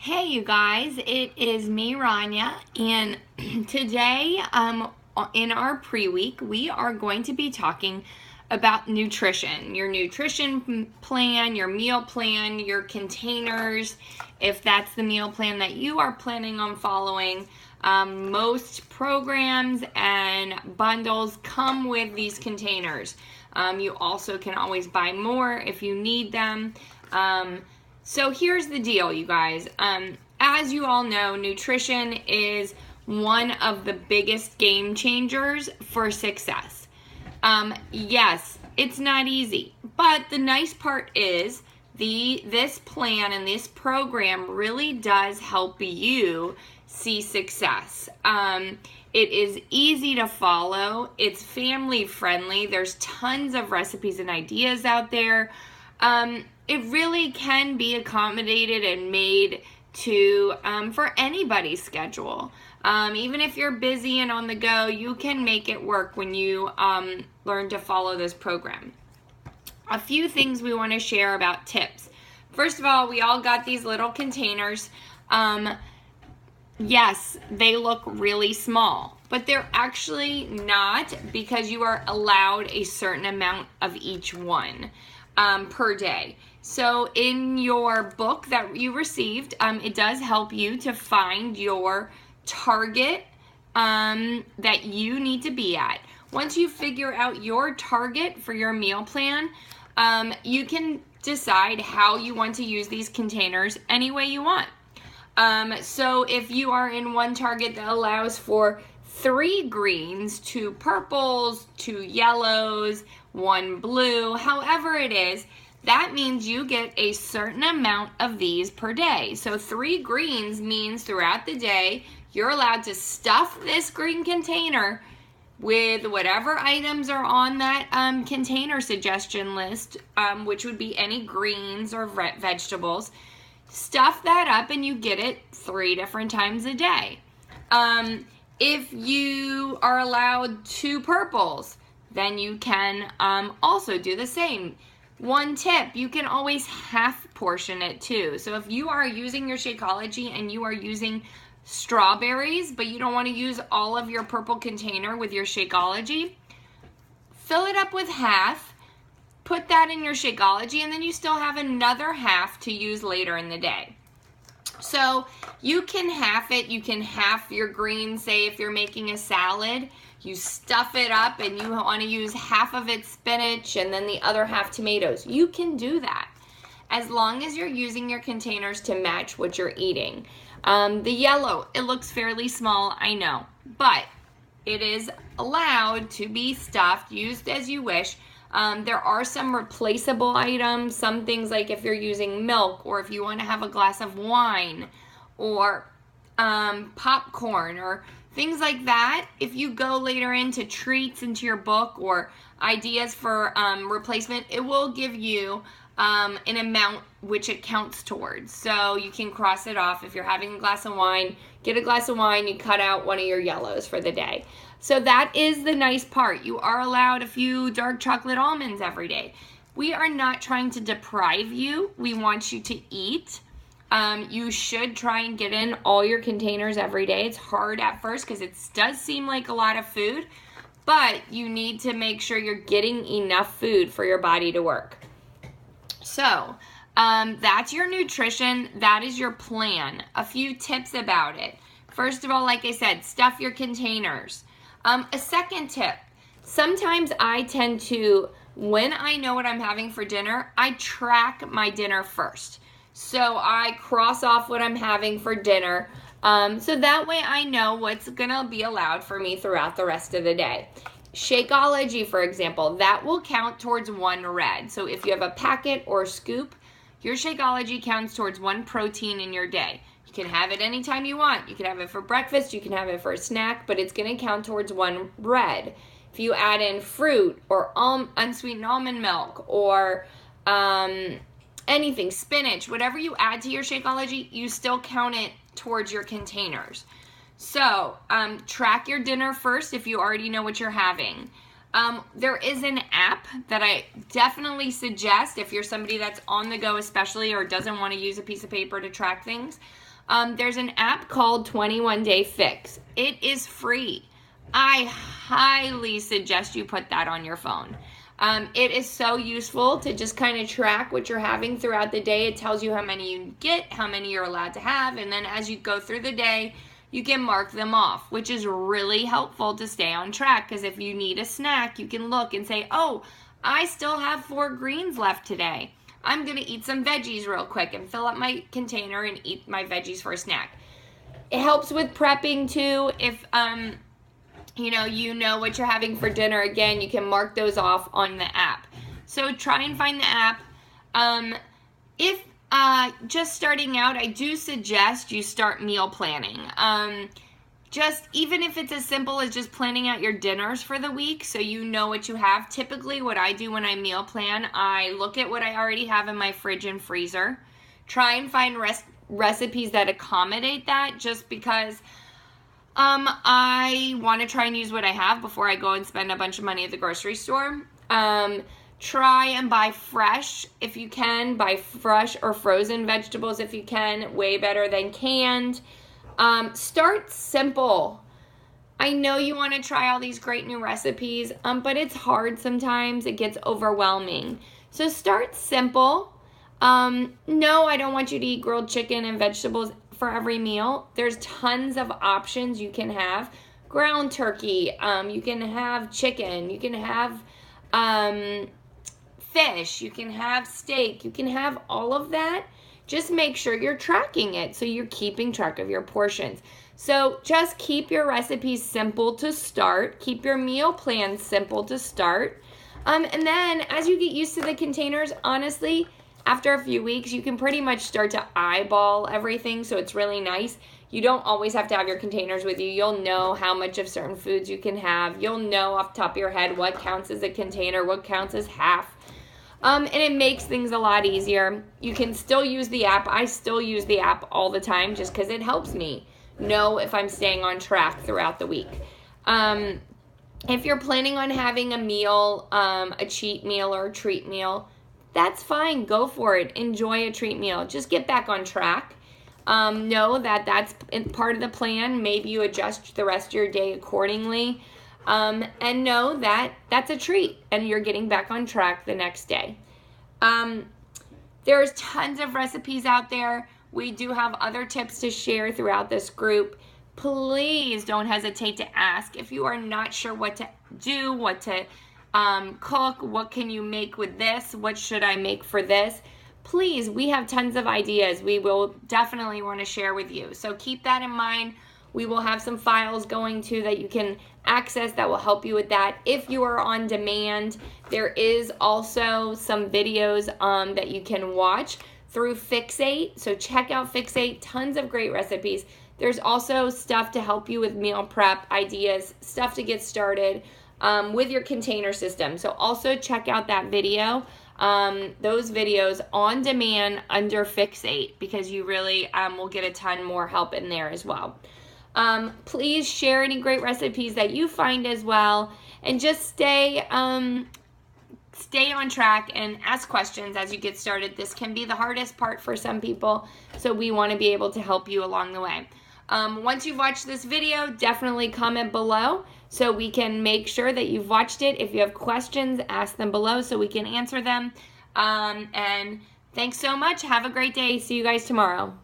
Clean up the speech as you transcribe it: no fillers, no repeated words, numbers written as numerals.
Hey you guys, it is me, Rania, and today in our pre-week we are going to be talking about nutrition. Your nutrition plan, your meal plan, your containers, if that's the meal plan that you are planning on following. Most programs and bundles come with these containers. You also can always buy more if you need them. So here's the deal, you guys. As you all know, nutrition is one of the biggest game changers for success. Yes, it's not easy, but the nice part is this plan and this program really does help you see success. It is easy to follow. It's family friendly. There's tons of recipes and ideas out there. It really can be accommodated and made to for anybody's schedule. Even if you're busy and on the go, you can make it work when you learn to follow this program. A few things we want to share about tips. First of all, we all got these little containers. Yes, they look really small, but they're actually not, because you are allowed a certain amount of each one per day. So in your book that you received, it does help you to find your target that you need to be at. Once you figure out your target for your meal plan, you can decide how you want to use these containers any way you want. So if you are in one target that allows for 3 greens, 2 purples, 2 yellows, 1 blue, however it is, that means you get a certain amount of these per day. So 3 greens means throughout the day, you're allowed to stuff this green container with whatever items are on that container suggestion list, which would be any greens or vegetables. Stuff that up and you get it 3 different times a day. If you are allowed 2 purples, then you can also do the same. One tip, you can always half portion it too. So if you are using your Shakeology and you are using strawberries, but you don't want to use all of your purple container with your Shakeology, fill it up with half, put that in your Shakeology, and then you still have another half to use later in the day. So you can half it. You can half your greens. Say if you're making a salad, you stuff it up and you want to use half of it spinach and then the other half tomatoes. You can do that as long as you're using your containers to match what you're eating. The yellow, it looks fairly small, I know, but it is allowed to be stuffed, used as you wish. There are some replaceable items, some things like if you're using milk or if you want to have a glass of wine or popcorn or things like that. If you go later into treats into your book or ideas for replacement, it will give you an amount which it counts towards. So you can cross it off. If you're having a glass of wine, get a glass of wine, you cut out one of your yellows for the day. So that is the nice part. You are allowed a few dark chocolate almonds every day. We are not trying to deprive you. We want you to eat. You should try and get in all your containers every day. It's hard at first because it does seem like a lot of food, but you need to make sure you're getting enough food for your body to work. So that's your nutrition. That is your plan. A few tips about it. First of all, like I said, stuff your containers. A second tip, sometimes I tend to, when I know what I'm having for dinner, I track my dinner first. So I cross off what I'm having for dinner, so that way I know what's going to be allowed for me throughout the rest of the day. Shakeology, for example, that will count towards 1 red. So if you have a packet or a scoop, your Shakeology counts towards 1 protein in your day. You can have it anytime you want. You can have it for breakfast, you can have it for a snack, but it's going to count towards 1 red. If you add in fruit or unsweetened almond milk or anything, spinach, whatever you add to your Shakeology, you still count it towards your containers. So track your dinner first if you already know what you're having. There is an app that I definitely suggest if you're somebody that's on the go especially or doesn't want to use a piece of paper to track things. There's an app called 21 Day Fix. It is free. I highly suggest you put that on your phone. It is so useful to just kind of track what you're having throughout the day. It tells you how many you get, how many you're allowed to have, and then as you go through the day, you can mark them off, which is really helpful to stay on track, because if you need a snack, you can look and say, oh, I still have 4 greens left today. I'm going to eat some veggies real quick and fill up my container and eat my veggies for a snack. It helps with prepping too. If you know what you're having for dinner, again, you can mark those off on the app. So try and find the app. If just starting out, I do suggest you start meal planning. Just even if it's as simple as just planning out your dinners for the week so you know what you have. Typically what I do when I meal plan, I look at what I already have in my fridge and freezer. Try and find recipes that accommodate that, just because I want to try and use what I have before I go and spend a bunch of money at the grocery store. Try and buy fresh if you can. Buy fresh or frozen vegetables if you can. Way better than canned. Start simple. I know you want to try all these great new recipes, but it's hard sometimes. It gets overwhelming. So start simple. No, I don't want you to eat grilled chicken and vegetables for every meal. There's tons of options you can have. Ground turkey, you can have chicken, you can have fish, you can have steak, you can have all of that. Just make sure you're tracking it so you're keeping track of your portions. So just keep your recipes simple to start. Keep your meal plans simple to start. And then as you get used to the containers, honestly, after a few weeks, you can pretty much start to eyeball everything, so it's really nice. You don't always have to have your containers with you. You'll know how much of certain foods you can have. You'll know off the top of your head what counts as a container, what counts as half. And it makes things a lot easier. You can still use the app. I still use the app all the time just because it helps me know if I'm staying on track throughout the week. If you're planning on having a meal, a cheat meal or a treat meal, that's fine. Go for it. Enjoy a treat meal. Just get back on track. Know that that's part of the plan. Maybe you adjust the rest of your day accordingly. And know that that's a treat and you're getting back on track the next day. There's tons of recipes out there. We do have other tips to share throughout this group. Please don't hesitate to ask if you are not sure what to do, what to cook, what can you make with this, what should I make for this. Please, we have tons of ideas we will definitely want to share with you. So keep that in mind. We will have some files going to that you can access that will help you with that. If you are on demand, there is also some videos that you can watch through Fixate. So check out Fixate, tons of great recipes. There's also stuff to help you with meal prep ideas, stuff to get started with your container system. So also check out that video, those videos on demand under Fixate, because you really will get a ton more help in there as well. Please share any great recipes that you find as well, and just stay on track and ask questions as you get started. This can be the hardest part for some people, so we want to be able to help you along the way. Once you've watched this video, definitely comment below so we can make sure that you've watched it. If you have questions, ask them below so we can answer them. And thanks so much. Have a great day. See you guys tomorrow.